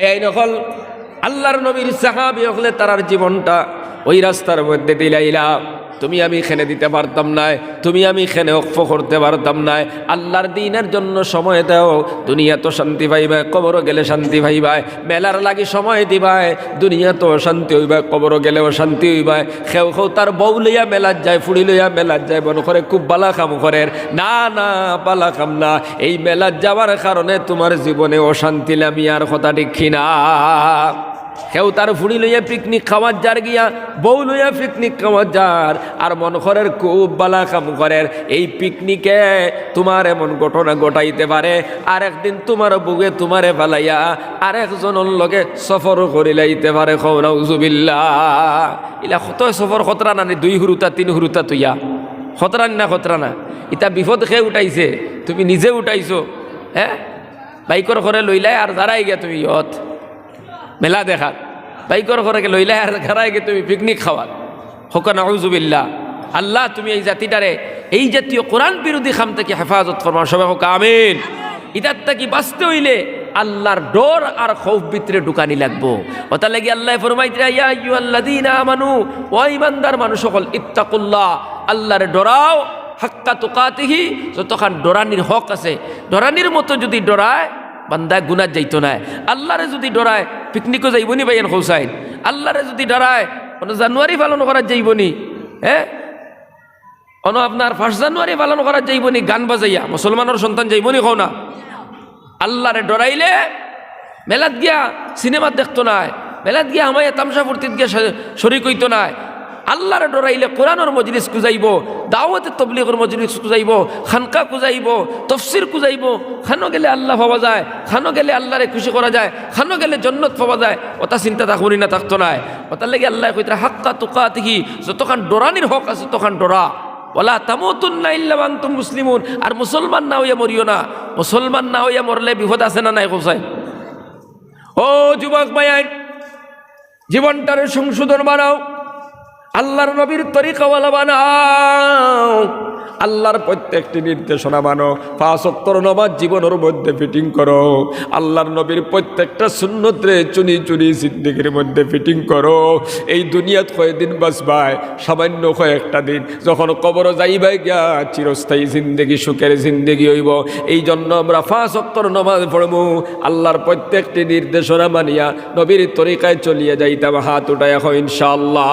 এই নকল আল্লাহর নবীর সাহাবী হলে তারার জীবনটা ওই রাস্তার মধ্যে দিলাইলা। তুমি আমি খেনে দিতে পারতাম না, তুমি আমি খেনে অক্ষ করতে পারতাম না। আল্লাহর দিনের জন্য সময় দাও, দুনিয়া তো শান্তি পাইবা, কবরও গেলে শান্তি পাইবা। মেলার লাগি সময় দিবাই, দুনিয়া তো শান্তি হইবা, কবরও গেলেও শান্তি হইবা। খেউ খেউ তার বউ লইয়া মেলার যায়, ফুড়ি লইয়া মেলার যায়, মনে করে খুব বালা কাম করেন। না না, বালা কাম না। এই মেলার যাওয়ার কারণে তোমার জীবনে অশান্তি লামি আর কথা ঠিক না। কেউ তার ফুড়ি লইয়া পিকনিক খাওয়ার যার গিয়া, বউ লইয়া পিকনিক খাওয়ার যার, আর মন করের খুব বালা কাম করের। এই পিকনিকে তোমার এমন ঘটনা ঘটাইতে পারে, আর একদিন তোমার বুকে তোমারে ফালাইয়া আর একজনের লগে সফর করি লাইতে পারে। নাউজুবিল্লাহ। ইলা কত সফর খতরা না, 2 হুরুতা 3 হুরুতা তুইয়া খতরা না, খতরা না। ইতা বিপদ খেয়ে উঠাইছে, তুমি নিজে উঠাইছো। হ্যাঁ, বাইকর করে লইলাই আর যারাই গিয়া তুমি ইয়ত মেলা দেখাত, বাইকর করে লইলাই আর যারাই গিয়ে তুমি পিকনিক খাওয়াত। হোক নাউজুবিল্লাহ। আল্লাহ তুমি এই জাতিটারে এই জাতীয় কোরআন বিরোধী খাম থেকে হেফাজত ফরমাও, সবাই হোক আমিন। ইতার থেকে বাঁচতে হইলে আল্লাহর ডর আর খৌফ ভিতরে ঢুকানি লাগবো। ওটা লাগি আল্লাহ ফরমাইতরা, ইয়া আইয়ুহাল্লাযীনা আমানু, ও ঈমানদার মানুষ সকল, ইত্তাকুল্লাহ, আল্লাহরে ডরাও, হাক্কা তুকাতিহি, যতক্ষণ ডরানির হক আছে। ডরানির মতো যদি ডরায় বান্দা গুনাহ যাইতো না। আল্লাহরে যদি ডরায় পিকনিকও যাইবনি ভাইয়েন হোসাইন। আল্লাহরে যদি ডরায় কোনো জানুয়ারি পালন করা যাইবনি। হ্যাঁ, কোনো আপনার 1 জানুয়ারি পালন করা যাইবনি গান বাজাইয়া, মুসলমানের সন্তান যাইবনি কও না। আল্লাহরে ডরাইলে মেলাত গিয়া সিনেমা দেখতো না, মেলাত গিয়া আমায় তামসা ফুর্তিত গিয়া শরীক হইতো না। আল্লাহরে ডরাইলে কোরআনের মজলিস কুজাইব, দাওয়াতে তবলিগের মজলিস কুজাইব, খানকা কুজাইব, তফসির কুজাইব। খানো গেলে আল্লাহ পাওয়া যায়, খানো গেলে আল্লাহরে খুশি করা যায়, খানো গেলে জান্নাত পাওয়া যায়। ওটা চিন্তা থাকুনি না, থাকতো না। ওটার লাগে আল্লাহ কইতরা হাক্কা তুকাতিহি, যতক্ষণ ডরানির হক আছে তখন ডরা। ওয়ালা তামুতুন্না ইল্লা ওয়া আনতুম মুসলিমুন। আর মুসলমান না হইয়া মরিও না। মুসলমান না হইয়া মরলে বিপদ আছে না নাই কোসাই? ও যুবক ভাই, জীবনটারে সংশোধন বানাও, আল্লাহর নবীর তরিকাওয়ালা বানাও, আল্লাহর প্রত্যেকটি নির্দেশনা মানো। 5 ওয়াক্তের নামাজ জীবনের মধ্যে ফিটিং করো। আল্লাহর নবীর প্রত্যেকটা সুন্নতরে চুনি চুনি জিন্দেগির মধ্যে ফিটিং করো। এই দুনিয়াত কয়দিন বাঁচবাই, সামান্য কয়েকটা দিন। যখন কবর যাইবাই গিয়া চিরস্থায়ী জিন্দেগি, সুখের জিন্দেগি হইব। এই জন্য আমরা 5 ওয়াক্তের নামাজ পড়ব, আল্লাহর প্রত্যেকটি নির্দেশনা মানিয়া নবীর তরিকায় চলিয়ে যাইতাম। হাত উঠায় এখন ইনশাআল্লাহ,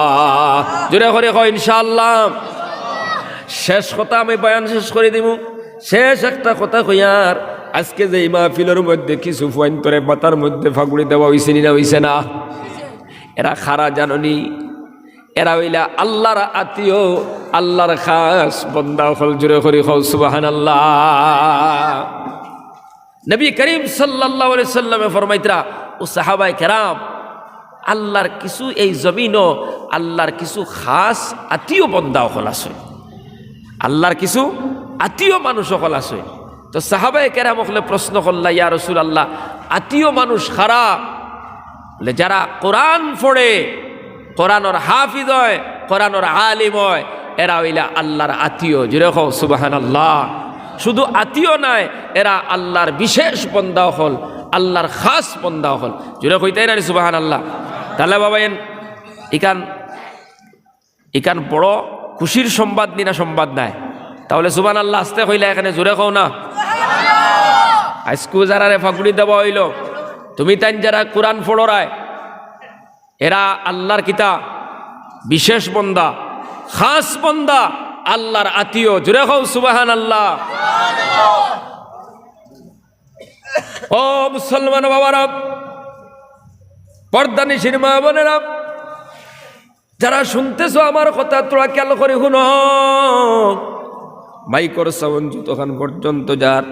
জোরে করে কও ইনশাআল্লাহ। শেষ কথা আমি বয়ান শেষ করে দিব। শেষ একটা কথা কইয়ার, আজকে যে মাহফিলের মধ্যে কিছু পয়েন্টরে মাথার মধ্যে ফাগুড়ি দেওয়া হইছে না, হইছে না? এরা খারা জাননি, এরা হইলা আল্লাহর আত্মীয়, আল্লাহর খাস বন্দা। হল জুড়ে করি হল সুবহানাল্লাহ। নবী করিম সাল্লাল্লাহু আলাইহি সাল্লামে ফরমাইতরা, ও সাহাবায়ে কেরাম, আল্লাহর কিছু এই জমিনও আল্লাহর কিছু খাস আত্মীয় বন্দা হল আছে, আল্লাহর কিছু আত্মীয় মানুষ সকল আছে। তো সাহাবায়ে কেরাম হলে প্রশ্ন করলা, ইয়া রাসূলুল্লাহ, আত্মীয় মানুষ খারা বলে যারা কোরআন পড়ে, কোরআনের হাফিজ হয়, কোরআনের আলিম হয়, এরা হইলা আল্লাহর আত্মীয়। জুড়ে কও সুবহানাল্লাহ। শুধু আত্মীয় নয়, এরা আল্লাহর বিশেষ বন্দা হল, আল্লাহর খাস বন্দা হল। জুড়ে কইতাই না সুবহানাল্লাহ। তাহলে বাবা ইকান বড় খুশির সংবাদ নি না সংবাদ নাই? তাহলে সুবহানাল্লাহ আসতে কইলা এখানে জোরে কও না। আজকু যারা ফাগুড়ি দেওয়া হইল, তুমি তাই যারা কোরআন পড়রায়, এরা আল্লাহর কিতাব বিশেষ বন্দা, খাস বন্দা, আল্লাহর আত্মীয়। জোরে কও সুবহানাল্লাহ। ও মুসলমান বাবারা, পর্দানিশীর মা বোনেরা, যারা শুনতেছ আমার কথা, তোরা খেয়াল করে শুনো। মাইকর সাউন্ড যতক্ষণ পর্যন্ত যার,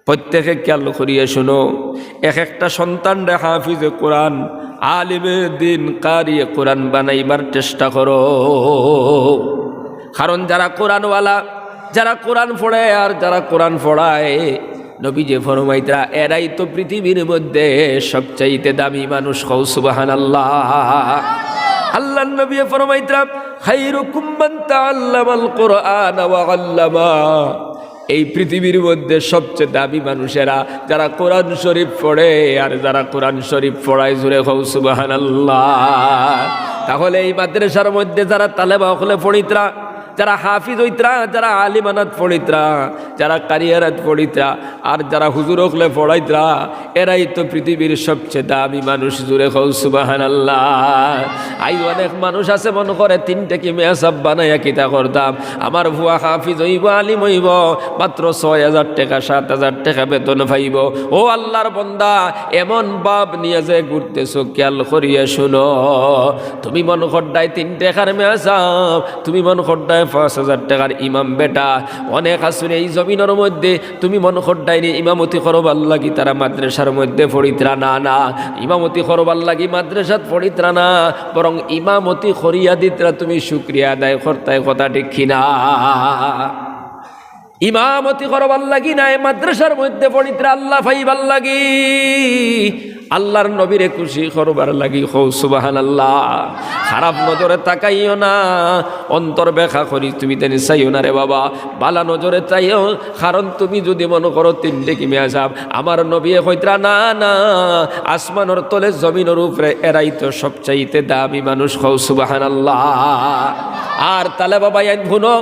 প্রত্যেকে খেয়াল করিয়ে শুনো। এক একটা সন্তান রে হাফিজে কোরআন, আলিমে দিন, কারিয়ে কোরআন বানাইবার চেষ্টা করো। কারণ যারা কোরআনওয়ালা, যারা কোরআন পড়ে আর যারা কোরআন পড়ায়, নবী যে ফরমাইতরা, এরাই তো পৃথিবীর মধ্যে সবচাইতে দামি মানুষ। কও সুবহানাল্লাহ। আল্লাহর নবী ফরমাইতরা, খায়রুকুম মান তাআল্লামাল কুরআন ওয়া আল্লামা। এই পৃথিবীর মধ্যে সবচেয়ে দামি মানুষেরা যারা কোরআন শরীফ পড়ে আর যারা কোরআন শরীফ পড়ায়, জুড়ে হও সুবহানাল্লাহ। তাহলে এই মাদ্রাসার মধ্যে যারা তালেবা হলে পড়িতরা, যারা হাফিজ হইতরা, যারা আলিমানাত পড়িতরা, যারা কারিয়ারাত পড়িতরা, আর যারা হুজুর হলে পড়াইতরা, এরাই তো পৃথিবীর সবচেয়ে দামি মানুষ, জুড়ে হও সুবহানাল্লাহ। আই অনেক মানুষ আছে মনে করে তিনটে কি মেয়াসাব বানাইয়া কিতা করতাম, আমার ভুয়া হাফিজ হইব, আলিম হইব, মাত্র 6,000 টাকা 7,000 টাকা বেতন পাইব। ও আল্লাহর বন্দা, এমন বাপ নিয়ে যে ঘুরতেছো, খেয়াল করিয়া শুনো। তুমি মন খড্ডায় 3 টাকার মেয়াসাব, তুমি মন খড্ডায় 5,000 টাকার ইমাম বেটা। অনেক আসলে এই জমিনের মধ্যে তুমি মন খড্ডায় নি ইমামতি করবার লাগি তারা মাদ্রাসার মধ্যে পড়িতরা না, না ইমামতি করবার লাগি মাদ্রাসাত পড়িতরা না, বরং ইমামতি করিয়া দিতরা তুমি শুকরিয়া আদায় করতাই, কথা ঠিক কিনা? ইমামতি করবার লাগি নাই, মাদ্রাসার মধ্যে পড়িতরা আল্লাহ পাইবার লাগি, আল্লাহর নবীরে খুশি করবার লাগি। হৌ সুবহানাল্লাহ। খারাপ নজরে তাকাইও না, অন্তর ব্যাখ্যা করি তুমি তেনি চাইও না রে বাবা, বালা নজরে চাইও। কারণ তুমি যদি মনে করো 3 কি মেয়াসাব, আমার নবী কইতরা না, না আসমানের তলে জমিনের উপরে এরাই তো সবচাইতে দামি মানুষ। হৌ সুবহানাল্লাহ। আর তাহলে বাবা আইন শুনো,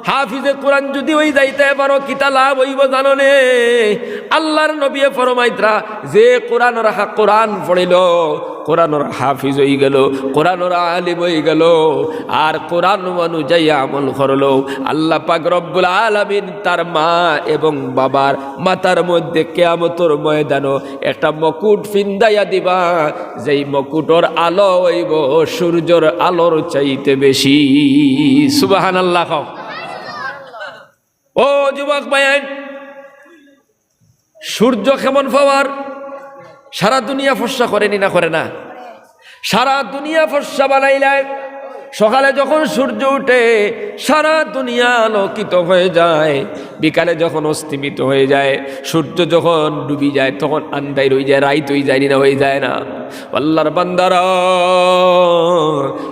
হাফিজে কোরআন যদি ওই যাইতে পারো কিতা লাভ হইব জানো নে? আল্লাহর নবী ফরমাইতরা যে কোরআন পড়িল, কোরআনের হাফিজ হয়ে গেল, কোরআনের আলিম হয়ে গেল, আর কোরআন অনুযায়ী আমল করলো, আল্লাহ পাক রব্বুল আলামিন তার মা এবং বাবার মাথার মধ্যে কিয়ামতের ময়দানে একটা মুকুট ফিন্দাইয়া দিবা, যেই মুকুটর আলো হইব সূর্যের আলোর চাইতে বেশি। সুবহানাল্লাহ। ও যুবক ভাইয়ের, সূর্য কেমন পাওয়ার? সারা দুনিয়া ফর্সা করেনি না করে না? সারা দুনিয়া ফর্সা বানাইলায়, সকালে যখন সূর্য উঠে সারা দুনিয়া আলোকিত হয়ে যায়, বিকালে যখন অস্তমিত হয়ে যায়, সূর্য যখন ডুবি যায় তখন আন্দাই রয়ে যায়, রাইত হয়ে যায় না, হয়ে যায় না? আল্লাহর বান্দারা,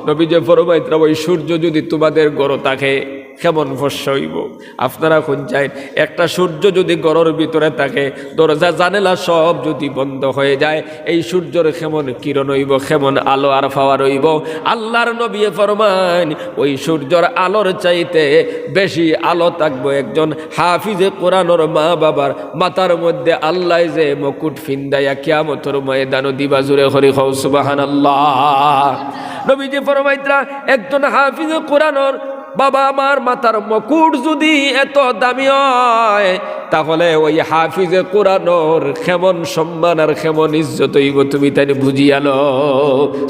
নবী যে ফরমাইতরা ওই সূর্য যদি তোমাদের গড় থাকে কেমন ফর্সা হইব? আপনারা কোন চাই একটা সূর্য যদি ঘরের ভিতরে থাকে, দরজা জানেলা সব যদি বন্ধ হয়ে যায়, এই সূর্যের কেমন কিরণ হইব, কেমন আলো আর পাওয়ার হইব? আল্লাহর নবী ফরমান ওই সূর্যের আলোর চাইতে বেশি আলো থাকবো একজন হাফিজে কোরআনের মা বাবার মাথার মধ্যে। আল্লাহ যে মুকুট ফিন্দাইয়া কিয়ামতের ময়দানে দিবা, জুড়ে হরি হও সুবহানাল্লাহ। নবীজি ফরমাইতরা একজন হাফিজে কোরআনের বাবা আমার মাথার মুকুট যদি এত দামি হয়, তাহলে ওই হাফিজে কোরআনের কেমন সম্মান আর কেমন ইজ্জত হইব তুমি তাই বুঝিয়ালো।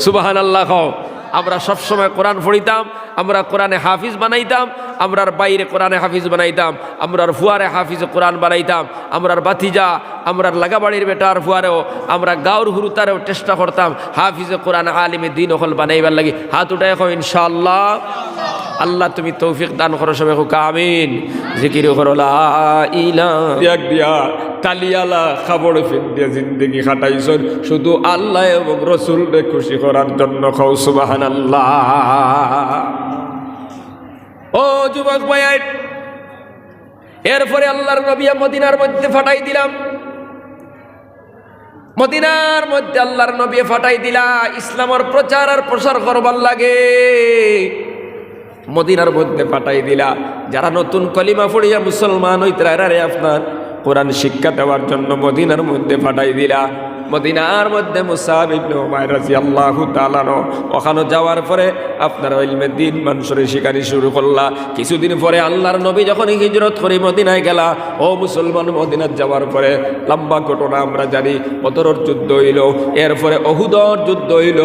সুবহানাল্লাহ। আমরা সবসময় কোরআন পড়িতাম, আমরা কোরআনে হাফিজ বানাইতাম, আমরার বাইরে কোরআনে হাফিজ বানাইতাম, আমরার ফুয়ারে হাফিজ কোরআন বানাইতাম, আমরার বাতিজা, আমরার লাগাবাড়ির বেটার ফুয়ারেও, আমরা গাঁর হুরুতারেও চেষ্টা করতাম হাফিজে কোরআন আলিমে দিন হল বানাইবার লাগি। হাত উঠাই এখন ইনশাআল্লাহ। আল্লাহ তুমি তৌফিক দান করো, সবাই হোক আমিন। জিকির করো লা ইলাহা দিয়া তালিয়ালা খাবড় ফির দিয়ে জিন্দগি খাটাইছেন শুধু আল্লাহ এবং রসুলকে খুশি করার জন্য। খাও সুবহানাল্লাহ। ও যুবক ভাই, এরপরে আল্লাহর নবী মদিনার মধ্যে ফাটাই দিলাম, মদিনার মধ্যে আল্লাহর নবী ফাটাই দিলা ইসলামের প্রচার আর প্রসার করবার লাগে। মদিনার মধ্যে পাঠাই দিলা যারা নতুন কলিমা পড়িয়া মুসলমান হইতরা, এরারে আপনার কোরআন শিক্ষা দেওয়ার জন্য মদিনার মধ্যে পাঠাই দিলা। মদিনার মধ্যে মুসাব ইবনে উমাইর রাদিয়াল্লাহু তাআলা ওখানে যাওয়ার পরে আপনার ইলমে দ্বীন মানুষের শিকারি শুরু করলা। কিছুদিন পরে আল্লাহর নবী যখন হিজরত করে মদিনায় গেলা, ও মুসলমান মদিনায় যাওয়ার পরে লম্বা ঘটনা আমরা জানি। বদরের যুদ্ধ হইল, এরপরে উহুদের যুদ্ধ হইল।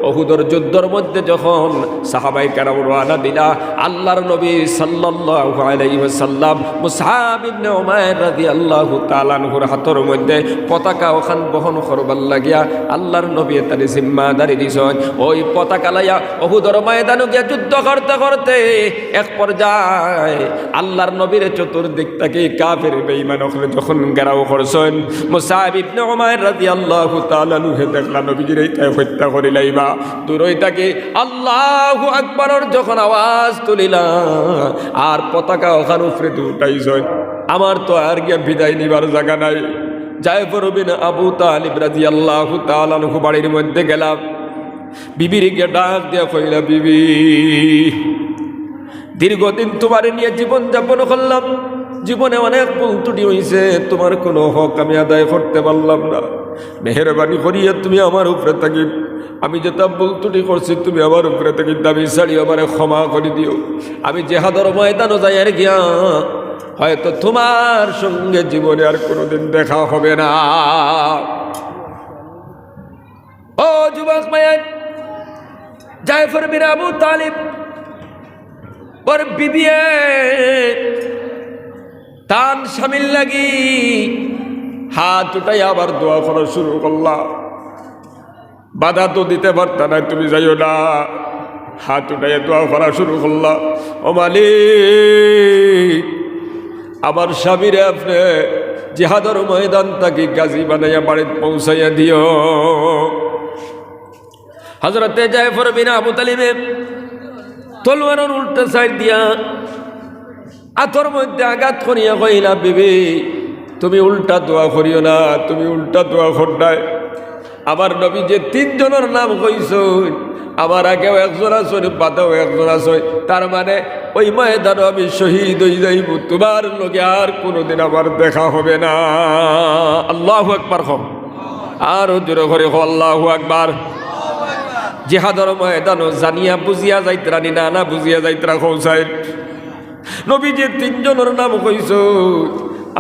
উহুদের যুদ্ধের মধ্যে যখন সাহাবায়ে কেরাম রওনা দিলা, আল্লাহর নবী সাল্লাল্লাহু আলাইহি ওয়াসাল্লাম মুসআব ইবনে উমাইর রাদিয়াল্লাহু তাআলা আনহুর হাতের মধ্যে পতাকা ওখান বহন করবার লাগিয়া আল্লাহর নবী তার জিম্মাদারি দিছেন। ওই পতাকা লাইয়া উহুদের ময়দানে গিয়া যুদ্ধ করতে করতে এক পর্যায়ে আল্লাহর নবীর চতুর্দিক থেকে কাফের বেঈমান ওখানে যখন ঘেরাও করছেন, মুসআব ইবনে উমাইর রাদিয়াল্লাহু তাআলা আনহু দেখলা নবীজির এইটা হত্যা করে লাইবা। দূরই থেকে আল্লাহু আকবারের যখন আওয়াজ তুলিলা আর পতাকা ওখানে উপরে উঠাইছেন, আমার তো আর গিয়া বিদায় নিবার জায়গা নাই। জায়ফর বিন আবু তালিব রাদিয়াল্লাহু তাআলা আনহু বাড়ির মধ্যে গেলাম, বিবির গিয়ে ডাক দিয়া কইলা, বিবি দীর্ঘদিন তোমার নিয়ে জীবন যাপন করলাম, জীবনে অনেক ভুল ত্রুটি হয়েছে, তোমার কোনো হক আমি আদায় করতে পারলাম না। মেহেরবানি করিয়া তুমি আমার উপরে থাকি, আমি যেটা ভুল ত্রুটি করছি তুমি আমার উপরে থাকি দাবি ছাড়ি আমারে ক্ষমা করে দিও। আমি জেহাদের ময়দানও যাই আর গিয়া হয়তো তোমার সঙ্গে জীবনে আর কোনোদিন দেখা হবে না। ও যুবক মায়া, জায়ফর বিন আবু তালিব ওর বিবিয়ে তান স্বামীর লাগি হাত উঠাই আবার দোয়া করা শুরু করলা। বাধা তো দিতে পারতা না, তুমি যাইও না, হাত উঠাই দোয়া করা শুরু করলা। ও মালিক, আমার স্বামীরে আপনি জিহাদের ময়দান থাকি গাজী বানাইয়া বাড়িতে পৌঁছাইয়া দিও। হযরতে জায়ফর বিন আবু তালিবে তলোয়ারের উল্টা সাইড দিয়া আতর মধ্যে আঘাত করিয়া কইলা, বিবি তুমি উল্টা দোয়া করিও না, তুমি উল্টা দোয়া করডাই। আমার নবী যে তিনজনের নাম কইছ, আমার আগেও একজন আছে, বাদেও একজন আছে, তার মানে ওই ময়দানে আমি শহীদ হয়ে যাইব, তোমার লগে আর কোনোদিন আমার দেখা হবে না। আল্লাহু আকবার। হোক আরো জোরে করে আল্লাহু আকবার। জিহাদের ময়দানও জানিয়া বুঝিয়া যাইতরানি না, না বুঝিয়া যাইতরা খৌসাই। নবী যে তিনজনের নাম কইছ,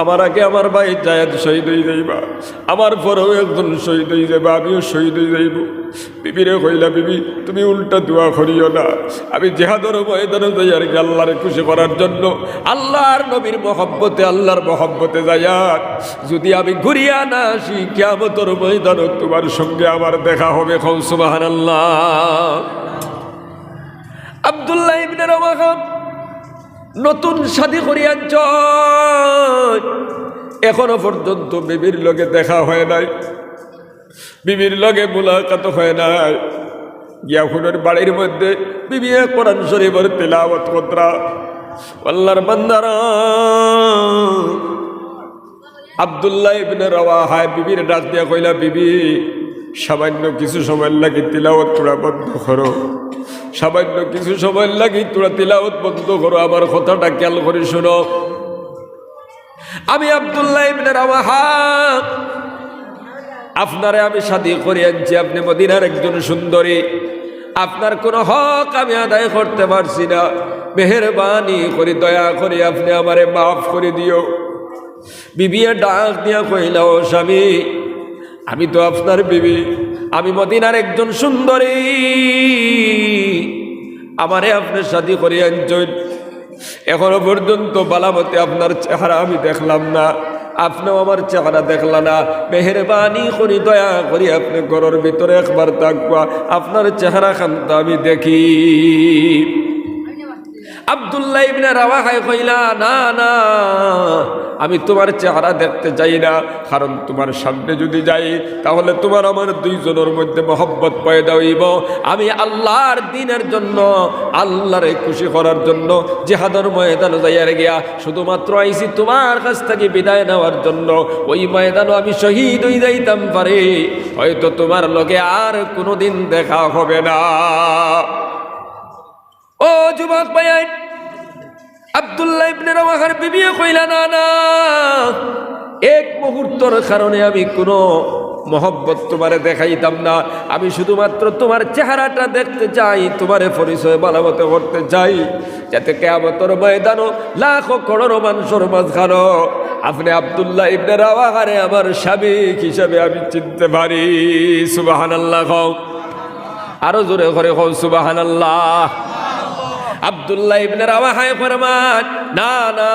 আমার আগে আমার ভাই জায়েদ শহীদ হয়ে যাইবা, আমার পরেও একজন শহীদ হয়ে যাবা, আমিও শহীদ হয়ে যাইব। বিবিরে কইলা, বিবি তুমি উল্টা দোয়া করিও না, আমি জিহাদের ময়দানে যাই আর কি আল্লাহরে খুশি করার জন্য, আল্লাহর নবীর মহব্বতে, আল্লাহর মহব্বতে যাইয়া যদি আমি ঘুরিয়া না আসি, কিয়ামতের ময়দানে তোমার সঙ্গে আমার দেখা হবে। কও সুবহানাল্লাহ। আব্দুল্লাহ ইবনে রওয়াহা নতুন শাদী করিয়া এখনো পর্যন্ত বিবির লগে দেখা হয় নাই, বিবির লগে মুলাকাত হয় নাই। গিয়াফুনের বাড়ির মধ্যে বিবি কোরআন শরীফের তিলাওয়াত করতা। আল্লাহর বান্দারা, আব্দুল্লাহ ইবনে রওয়াহা বিবির ডাক দিয়া কইলা, বিবি সামান্য কিছু সময় লাগি তিলাওয়াত তোরা বন্ধ করো, সামান্য কিছু সময় লাগি তোরা তিলাওয়াত বন্ধ করো, আমার কথাটা খেয়াল করে শোনো। আমি আব্দুল্লাহ ইবনে রওয়াহা আপনারে আমি শাদী করে আনছি, আপনি মদিনার একজন সুন্দরী, আপনার কোনো হক আমি আদায় করতে পারছি না, মেহেরবানি করে দয়া করে আপনি আমারে মাফ করে দিও। বিবিয়ে ডাক দিয়া কইলা, ও স্বামী, আমি তো আপনার বিবি, আমি মদিনার একজন সুন্দরী, আমারে আপনি শাদী করে আনছেন, এখনো পর্যন্ত বালামতে আপনার চেহারা আমি দেখলাম না, আপনিও আমার চেহারা দেখলা না, মেহেরবানি করি দয়া করি আপনি ঘরের ভিতরে একবার থাকবা, আপনার চেহারা খানটা আমি দেখি। আব্দুল্লাহ ইবনে রওয়াহা কইলা, না না, আমি তোমার চেহারা দেখতে চাই না, কারণ তোমার সামনে যদি যাই তাহলে তোমার আমার দুইজনের মধ্যে মহব্বত পয়দা হইব। আমি আল্লাহর দ্বীনের জন্য, আল্লাহরে খুশি করার জন্য জিহাদের ময়দানে যাইয়া গিয়া শুধুমাত্র আইছি তোমার কাছ থেকে বিদায় নেওয়ার জন্য। ওই ময়দানে আমি শহীদ হয়ে যাইতাম পারি, হয়তো তোমার লগে আর কোনোদিন দেখা হবে না। ও যুবক ভাই, আব্দুল্লাহ ইবনে রওয়াহার বিবি কইলা, না না, এক মুহূর্তের কারণে আমি কোনো মহব্বত তোমারে দেখাইতাম না, আমি শুধুমাত্র তোমার চেহারাটা দেখতে চাই, তোমারে পরিচয় বালামতে করতে চাই, যাতে কিয়ামতের ময়দানে লাখো করোড়ো মানুষের মাঝখানে আপনি আব্দুল্লাহ ইবনে রওয়াহারে আমার স্বামী হিসাবে আমি চিনতে পারি। সুবহানাল্লাহ। কও আরো জোরে করে, কও সুবহানাল্লাহ। আব্দুল্লাহ ইবনে রওয়াহা ফরমান, না না,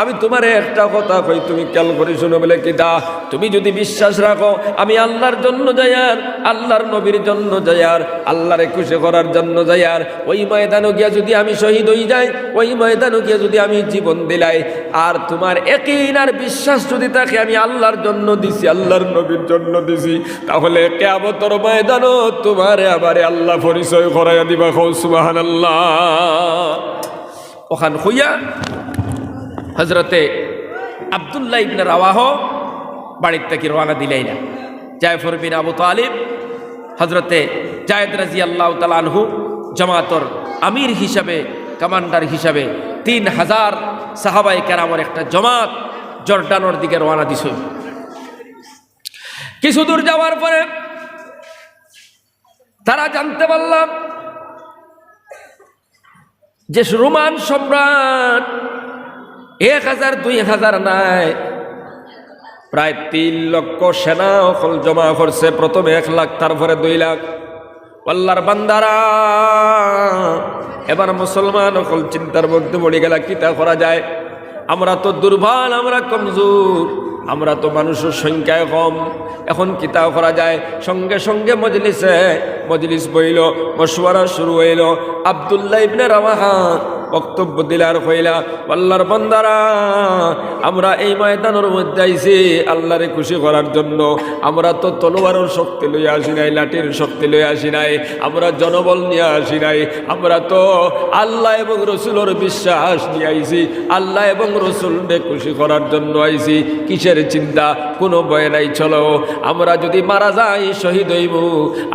আমি তোমারে একটা কথা কই, তুমি খেয়াল করে শুনো। বলে কি দা, তুমি যদি বিশ্বাস রাখো আমি আল্লাহর জন্য যাইয়ার, আল্লাহর নবীর জন্য যাইয়ার, আল্লাহরে খুশি করার জন্য যাইয়ার, ওই ময়দানে গিয়া যদি আমি শহীদ হয়ে যাই, ওই ময়দানে গিয়া যদি আমি জীবন দিলাই, আর তোমার ইয়াকিন আর বিশ্বাস যদি থাকে আমি আল্লাহর জন্য দিছি, আল্লাহর নবীর জন্য দিছি, তাহলে কিয়ামতের ময়দানে তোমারে আমারে আল্লাহ পরিচয় করাইয়া দিবা। কও সুবহানাল্লাহ। ওখান হইয়া হজরতে আব্দুল্লাহ ইবনে রাওয়াহ বাড়ির থেকে রওনা দিলেই না। জায়ফর বিন আবু তালিব হজরতে জায়েদ রাদিয়াল্লাহু তাআলা আনহু জামাতর আমির হিসাবে, কমান্ডার হিসাবে 3000 সাহাবায়ে কেরামের একটা জামাত জর্ডানের দিকে রওনা দিছে। কিছু দূর যাওয়ার পরে তারা জানতে পারলাম যে রোমান সম্রাট 1000-2000 নাই, প্রায় 3 লক্ষ সেনা অকল জমা করছে। প্রথমে 1 লাখ, তারপরে 2 লাখ। আল্লাহর বান্দারা এবার মুসলমান অকল চিন্তার মধ্যে পড়ে গেল, কিতা করা যায়? আমরা তো দুর্বল, আমরা কমজোর, আমরা তো মানুষের সংখ্যায় কম, এখন কিতা করা যায়? সঙ্গে সঙ্গে মজলিস বইল, মশওয়ারা শুরু হইল। আব্দুল্লাহ ইবনে রাওয়াহা বক্তব্য দিলার কইলা, আল্লাহর বান্দারা, আমরা এই ময়দানের মধ্যে আইছি আল্লাহরে খুশি করার জন্য। আমরা তো তলোয়ারের শক্তি লইয়া আসি নাই, লাঠির শক্তি লইয়া আসি নাই, আমরা জনবল নিয়ে আসি নাই, আমরা তো আল্লাহ এবং রসুলের বিশ্বাস নিয়ে আইছি, আল্লাহ এবং রসুলকে খুশি করার জন্য আইছি। কিসের চিন্তা? কোনো ভয় নাই। চলো, আমরা যদি মারা যাই শহীদ হইব,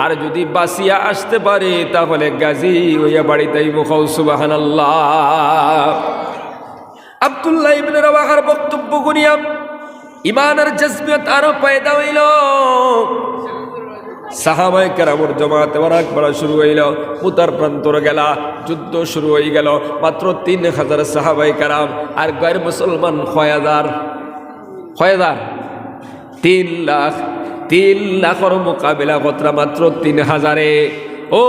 আর যদি বাঁচিয়া আসতে পারি তাহলে গাজী হইয়া বাড়িতে আইব। খাও সুবহানাল্লাহ। আব্দুল্লাহ ইবনে রাওয়াহার বক্তব্য শুনিয়া ঈমানের জজবিয়ত আরো পয়দা হইল। সাহাবায়ে কেরামের জামাত এবার আকবার শুরু হইল। মুতার প্রান্তর গেলা, যুদ্ধ শুরু হয়ে গেল। মাত্র 3000 সাহাবায়ে কেরাম আর গैर মুসলমান 6000। 3 লাখের মোকাবিলা কতরা মাত্র 3000-এ। ও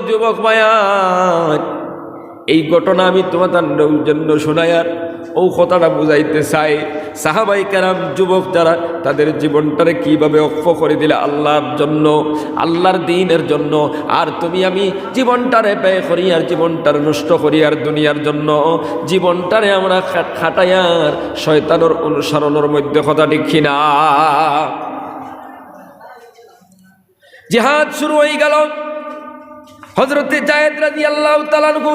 যুবক ভাইয়ান, এই ঘটনা আমি তোমাদের জন্য শোনায়ার ও কথাটা বুঝাইতে চাই। সাহাবায়ে কেরাম যুবক যারা, তাদের জীবনটারে কিভাবে অক্ষ করে দিলে আল্লাহর জন্য, আল্লাহর দ্বীনের জন্য। আর তুমি আমি জীবনটারে ব্যয় করি আর জীবনটারে নষ্ট করি আর দুনিয়ার জন্য। জীবনটারে আমরা খাটাইয়ার শয়তানের অনুসরণের মধ্যে, কথা ঠিক কিনা? জিহাদ শুরু হয়ে গেল। হযরতে জায়েদ রাদিয়াল্লাহু তাআলা আনহু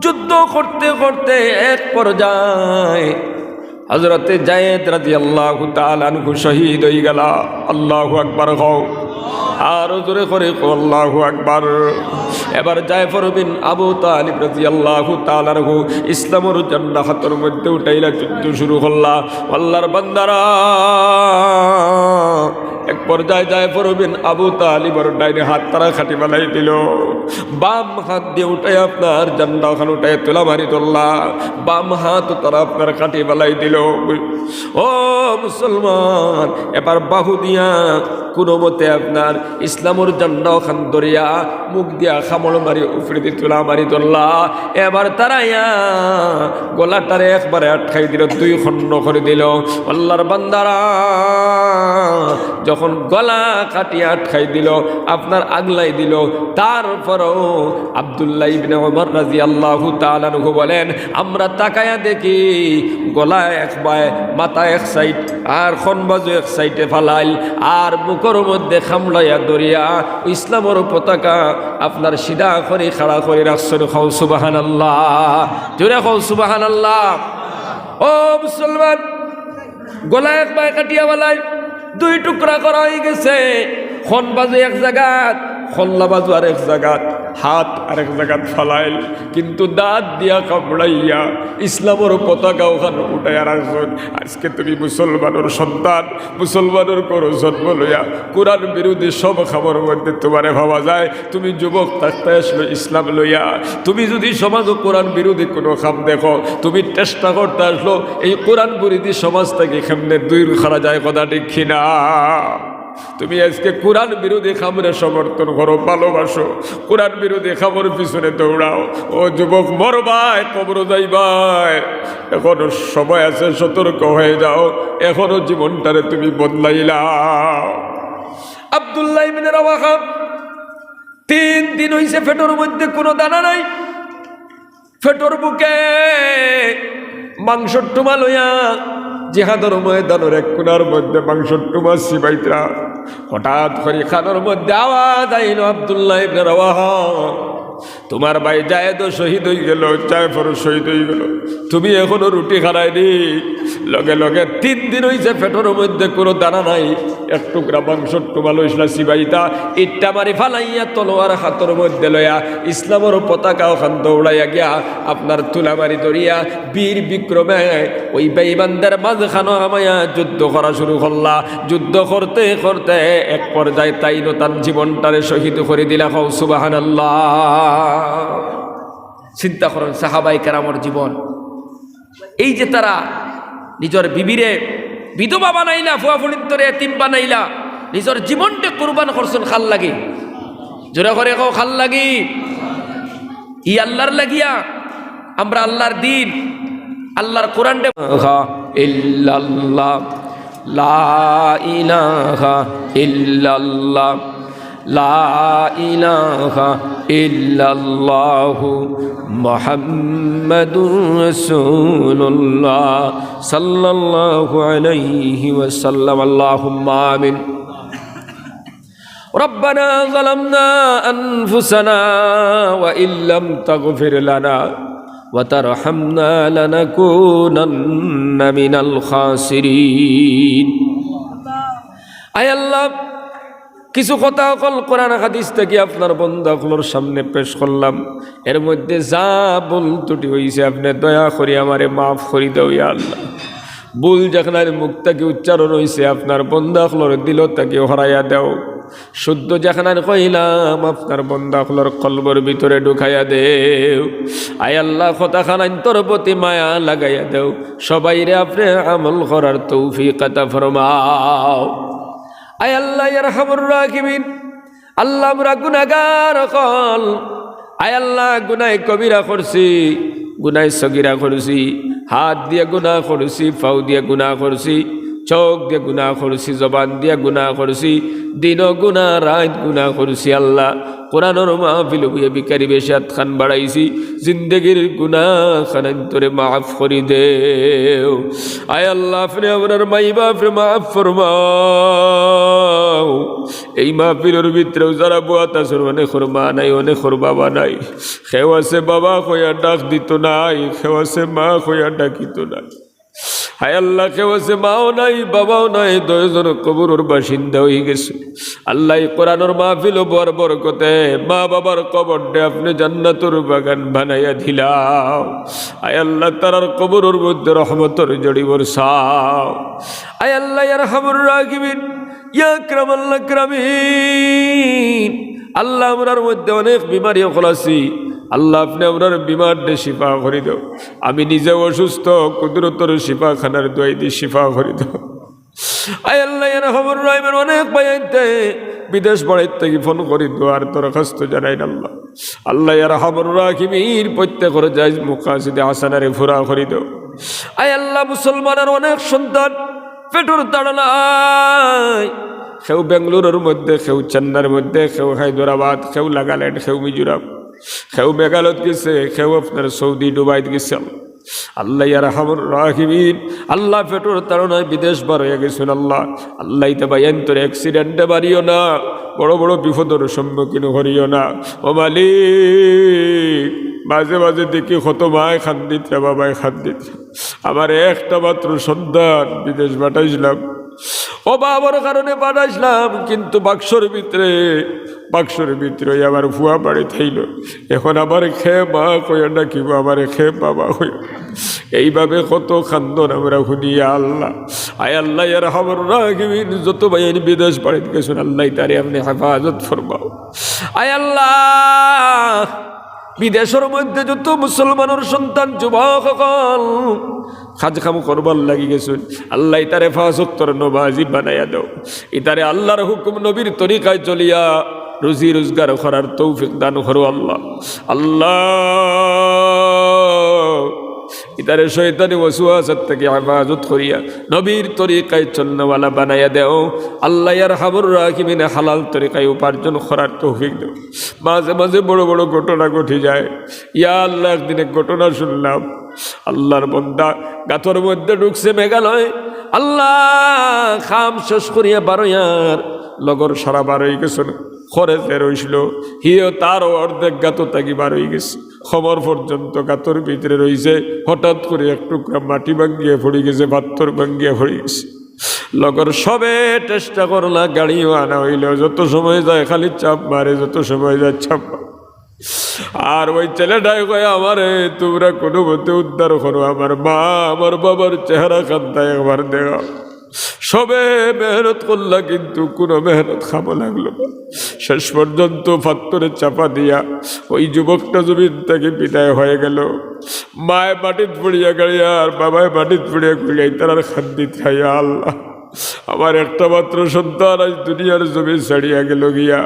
যুদ্ধ করতে করতে এক পর্যায়ে হযরতে জায়েদ রাদিয়াল্লাহু তাআলা আনহু শহীদ হয়ে গেল। আল্লাহু আকবার। কও আর জোরে করে আল্লাহু আকবার। এবার জায়ফর বিন আবু তালিব রাদিয়াল্লাহু তাআলা আনহু ইসলামের ঝান্ডা হাতের মধ্যে উঠাইলা যুদ্ধ শুরু করলা। আল্লাহর বান্দারা, এক পর্যায়ে জায়ফর বিন আবু তালিবের ডাইনে হাত তারা খাটি বালাই দিল, বাম হাত দিয়ে উঠাই আপনার ঝান্ডা ওখানে উঠাই তোলা মারি তোল্লা, বাম হাত তারা আপনার কাটি বালাই দিল। ও মুসলমান, এবার বাহু দিয়া কোনো মতে আপনার ইসলামের ঝান্ডা ওখান ধরিয়া মুখ দিয়া খামড় মারি উপরে দিয়ে তোলা মারি তোল্লা। এবার তারাইয়া গলাটারে একবারে আটকাই দিল, 2 খণ্ড করে দিল। আল্লাহর বান্দারা, যখন গলা কাটিয়ে আটকাই দিল, আপনার আগলাই দিল, তারপরও আব্দুল্লাহ ইবনে ওমর রাদিয়াল্লাহু তাআলা আনহু বলেন, আমরা তাকায়া দেখি গলা এক বায়, মাথা এক সাইড আর খনবাজু এক সাইডে ফালাইল, আর বুকের মধ্যে খামলাইয়া দরিয়া ইসলামের পতাকা আপনার সিধা করে খাড়া করে রাখছেন। খাও সুবহানাল্লাহ, জোরে খাও সুবহানাল্লাহ। ও মুসলমান, গলা এক বায় কাটিয়া ফালাই 2 টুকরা করা হয়ে গেছে। খন বাজু এক জায়গাত, খল্লা বাজু আর এক জায়গাত, হাত আর এক জায়গাত ফালাইল, কিন্তু দাঁত দিয়া কামড়াইয়া ইসলামের পতাকা ওখানে উঠাইয়া রাখছেন। আজকে তুমি মুসলমানের সন্তান, মুসলমানের করো জন্ম লইয়া কোরআন বিরোধী সব খাবার মধ্যে তোমারে ভাবা যায়। তুমি যুবক থাকতে আসলো ইসলাম লইয়া, তুমি যদি সমাজ ও কোরআন বিরোধী কোনো খাম দেখো, তুমি চেষ্টা করতে আসলো এই কোরআন বিরোধী সমাজ থেকে কেমনে দূর করা যায়, কথা ঠিক কিনা? তুমি আজকে কোরআন বিরোধী খামরে সমর্থন করো, ভালোবাসো, কোরআন বিরোধী খামর পিছনে দৌড়াও। ও যুবক, মরবাই, কবর যাইবাই, এখনো সময় আছে, সতর্ক হয়ে যাও, এখনো জীবনটারে তুমি বদলাইলাও। আব্দুল্লাহ ইবনে রাওয়াহা 3 দিন হইছে পেটের মধ্যে কোনো দানা নাই, পেটের বুকে মাংসর টুমা লইয়া জিহাদের ময়দানের এক কোনার মধ্যে মাংসর টুমা সিবাইতরা। হঠাৎ করে খানোর মধ্যে আওয়াজ আইল, আব্দুল্লাহ ইবনে রাওয়াহা তোমার ভাই জায়েদও শহীদ হয়ে গেল, জায়ফরও শহীদ হয়ে গেল, তুমি এখনো রুটি খারাইনি। লগে লগে 3 দিন হয়েছে পেটের মধ্যে কোনো দানা নাই, এক টুকরা মাংস টুমালো ইসলা সিবাইতা ইট্টা মারি ফালাইয়া তলোয়ার হাতের মধ্যে লইয়া ইসলামের পতাকা ওখান দৌড়াইয়া গিয়া আপনার তুলামারি ধরিয়া বীর বিক্রমে ওই বেঈমানদের মাঝখানো আমায়া যুদ্ধ করা শুরু করলা। যুদ্ধ করতে করতে এক পর্যায়ে তাই তার জীবনটারে শহীদ করে দিলা। কও সুবহানাল্লাহ। চিন্তা করেন সাহাবায়ে কেরামের জীবন। এই যে তারা নিজের বিবিরে বিধবা বানাইলা, ফুয়া ফরিন্তরে এতিম বানাইলা, নিজের জীবনটা কুরবান করছেন খাল লাগি। জোরে করে কও খাল লাগি। ই আল্লাহর লাগিয়া আমরা আল্লাহর দিন আল্লাহর কোরআনটা ইল্লাল্লাহ লা ইলাহা ইল্লাল্লাহ লা ইলাহা ইল্লাল্লাহু মুহাম্মাদুর রাসূলুল্লাহ সাল্লাল্লাহু আলাইহি ওয়াসাল্লাম। আল্লাহুম্মা আমিন। ربنا ظلمنا أنفسنا وإن لم تغفر لنا وترحمنا لنكونن من الخاسرين। আয় আল্লাহ, কিছু কথা অকল কোরআন হাদিস থেকে আপনার বন্দাগুলোর সামনে পেশ করলাম, এর মধ্যে যা ভুল ত্রুটি হয়েছে আপনি দয়া করে আমারে মাফ করে দাও ইয়া আল্লাহ। ভুল যেখানে মুখ থেকে উচ্চারণ হয়েছে আপনার বন্দাগুলোর দিল তাকে হরাইয়া দাও। শুদ্ধ যেখানে কইলাম আপনার বন্দাগুলোর কলবর ভিতরে ঢুকাইয়া দেও। আয় আল্লাহ, কথাখানান তোর প্রতি মায়া লাগাইয়া দেও। সবাইরে আপনি আমল করার তৌফিক আতা ফরমাও। আয় আল্লাহ ইয়া আরহামুর রাহিমিন, আল্লাহ আমরা গুনাহগার হল। আয় আল্লাহ, গুনাহ কবিরা করছি, গুনাহ সগীরা করছি, হাত দিয়ে গুনাহ করছি, পাও দিয়ে গুনাহ করছি, চোখ দিয়ে গুনাহ করছি, জবান দিয়ে গুনাহ করছি, দিনও গুনাহ রাত গুনাহ করছি। আল্লাহ, কোরআনের মাহফিল হইয়া বিকারি বেশাত খান বাড়াইছি, জিন্দগির গুনাহ খানান তোরে মাফ করি দেও। আয় আল্লাহ, আপনি আপনার মাই বাপরে মাফ ফরমাও। এই মাহফিলের ভিতরেও যারা বুয়াত আছে, অনেক মা নাই, অনেক বাবা নাই, কেউ আছে বাবা কইয়া ডাক দিত নাই, কেউ আছে মা কইয়া ডাকিত নাই। হায় আল্লাহ, কেউ আছে মাও নাই বাবাও নাই, 10 জন কবরের বাসিন্দা হয়ে গেছে। আল্লাহ, কোরআনের মাহফিল বর বরকতে মা বাবার কবরটা আপনি জান্নাতের বাগান বানাইয়া দিলাও। আয় আল্লাহ, তারার কবরের মধ্যে রহমতের জড়ি বরসাও। আয় আল্লাহ ইয়া আরহামুর রাহিমিন, ইয়া আকরামাল আকরামিন। আল্লাহ, আমরার মধ্যে অনেক বিমারি খোলাছি। আল্লাহ, আপনি আপনার বিমারটা শিফা করে দাও। আমি নিজে অসুস্থ, কুদরতর শিফা খানার দোয়াই দিয়ে শিফা করে দাও। আয় আল্লাহ ইয়া আরহামুর রাহিমিন, অনেক বাইতে বিদেশ বাড়ির থেকে ফোন করি দোয়ার দরখাস্ত জানাই আল্লাহ। আল্লাহ ইয়া আরহামুর রাহিমিন, প্রত্যেকের জায়েজ মুকাসিদে হাসানারে ফুরা করে দাও। আয় আল্লাহ, মুসলমানের অনেক সন্তান পেটর তাড়নায়, কেউ বেঙ্গালুরুর মধ্যে, কেউ চেন্নাইয়ের মধ্যে, কেউ হায়দ্রাবাদ, কেউ নাগাল্যান্ড, কেউ মিজোরাম, কেউ মেঘালয় গেছে, কেউ আপনার সৌদি দুবাইত গেছে। আল্লাহ ইয়া আরহামুর রাহিমিন, আল্লাহ পেটর তাড়নায় বিদেশ বার হয়ে গেছেন। আল্লাহ, আল্লাহ ইতাবায়ান তোর অ্যাক্সিডেন্টে বাড়িও না, বড় বড় বিপদের সম্মুখীন করিও না। ও মালিক, মাঝে মাঝে দেখি কত মায় খান্দিত, বাবায় খান্দিত। আমার একটা মাত্র সন্তান বিদেশ পাঠাইছিলাম, ও বাবার কারণে পাঠাইছিলাম, কিন্তু বাক্সর ভিতরে আমার ফুয়া বাড়ি থাইল। এখন আমার খেয়ে মা কইয়া ডাকিব, আমার খেয়ে বাবা হইয়া। এইভাবে কত খান্দন আমরা শুনিয়া আল্লাহ। আয় আল্লাহ ইয়া আরহামুর রাহিমিন, যত ভাইয়ের বিদেশ বাড়িতে গেছেন আল্লাহ তারে আপনি হেফাজত ফরমাও। আয় আল্লাহ, বিদেশের মধ্যে যত মুসলমানের সন্তান যুবক সকল কাজ কাম করবার লাগি গেছেন, আল্লাহ তারে 5 ওয়াক্তের নামাজি বানাইয়া দাও। ইতারে আল্লাহর হুকুম নবীর তরিকায় চলিয়া রুজি রোজগার করার তৌফিক দান করো আল্লাহ। আল্লাহ, ইতারে শয়তানি ওয়াসওয়াসা থেকে হেফাজত করিয়া নবীর তরিকায় চলনেওয়ালা বানাইয়া দেও। আল্লাহ ইয়া আরহামুর রাহিমিন, হালাল তরিকায় উপার্জন করার তৌফিক দাও। মাঝে মাঝে বড় বড় ঘটনা ঘটে যায়। ইয়া আল্লাহ, একদিন এক ঘটনা শুনলাম, আল্লাহর বান্দা গাথর মধ্যে ঢুকছে মেঘালয়। আল্লাহ, খাম শেষ করিয়া বারোয়ার লগর সারা বার হয়ে গেছেন, খরে ফের হইছিল হিও তারও অর্ধেক গাত থাকি বার হয়ে গেছে খবর পর্যন্ত গাতর ভিতরে রইছে হঠাৎ করে এক টুকরা মাটি ভাঙ্গিয়ে পড়ে গেছে পাথর ভাঙ্গিয়ে পড়ে গেছে লগর সবে চেষ্টা করলা গাড়িও আনা হইল যত সময় যায় খালি চাপ মারে যত সময় যায় চাপ মারে আর ওই ছেলেটাই কয় আমারে তোমরা কোনো মতে উদ্ধার করো আমার মা আমার বাবার চেহারা কান্দায় একবার দেখা সবে মেহনত করলা কিন্তু কোনো মেহনত খাবো লাগলো না শেষ পর্যন্ত পাথরে চাপা দিয়া ওই যুবকটা জমিন থেকে বিদায় হয়ে গেল মায় মাটিত পড়িয়া গাড়িয়া আর বাবায় মাটিত পড়িয়া গুড়িয়াই তার খান্দি খাইয়া আল্লাহ আমার একটা মাত্র সন্তান আজ দুনিয়ার জমি ছাড়িয়া গেল গিয়া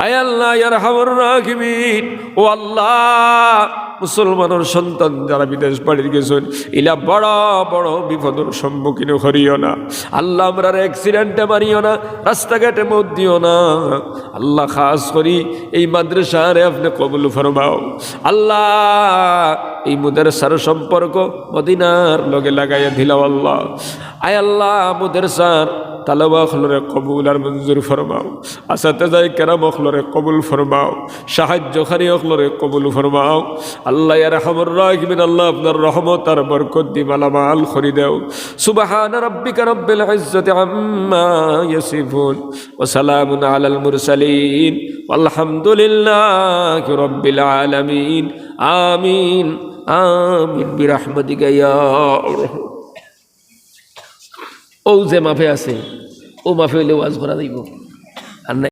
আয় আল্লাহ ইয়ারহামুর রাহিমিন ও আল্লাহ মুসলমানের সন্তান যারা বিদেশ বাড়ির গেছেন ইলা বড় বড় বিপদের সম্মুখীন করিও না আল্লাহ আমরা অ্যাক্সিডেন্টে মারিও না রাস্তাঘাটে মত দিও না আল্লাহ খাস করি এই মাদ্রাসারে আপনি কবুল ফরমাও আল্লাহ এই মাদ্রাসার সম্পর্ক মদিনার লগে লাগাইয়া দিলাও আল্লাহ আয় আল্লাহ মাদ্রাসার তালাওয়া খলরে কবুল আর মঞ্জুর ফরমাও আসাতেজাই কেরাম খলরে কবুল ফরমাও সাহায্যকারী খলরে কবুল ফরমাও আল্লাহ ইয়ারহামুর রাহিমিন আল্লাহ আপনার রহমত আর বরকত দি মালামাল করি দেও সুবহান রাব্বিকা রাব্বিল ইজ্জাতি আম্মা ইয়াসিফুন ওয়া সালামুন আলাল মুরসালিন ওয়ালহামদুলিল্লাহি রাব্বিল আলামিন আমিন আমিন বিরহমাতিকা ইয়া আরহাম ও যে মাফে আছে ও মাফে হইলে ওয়াজ করা যাইব।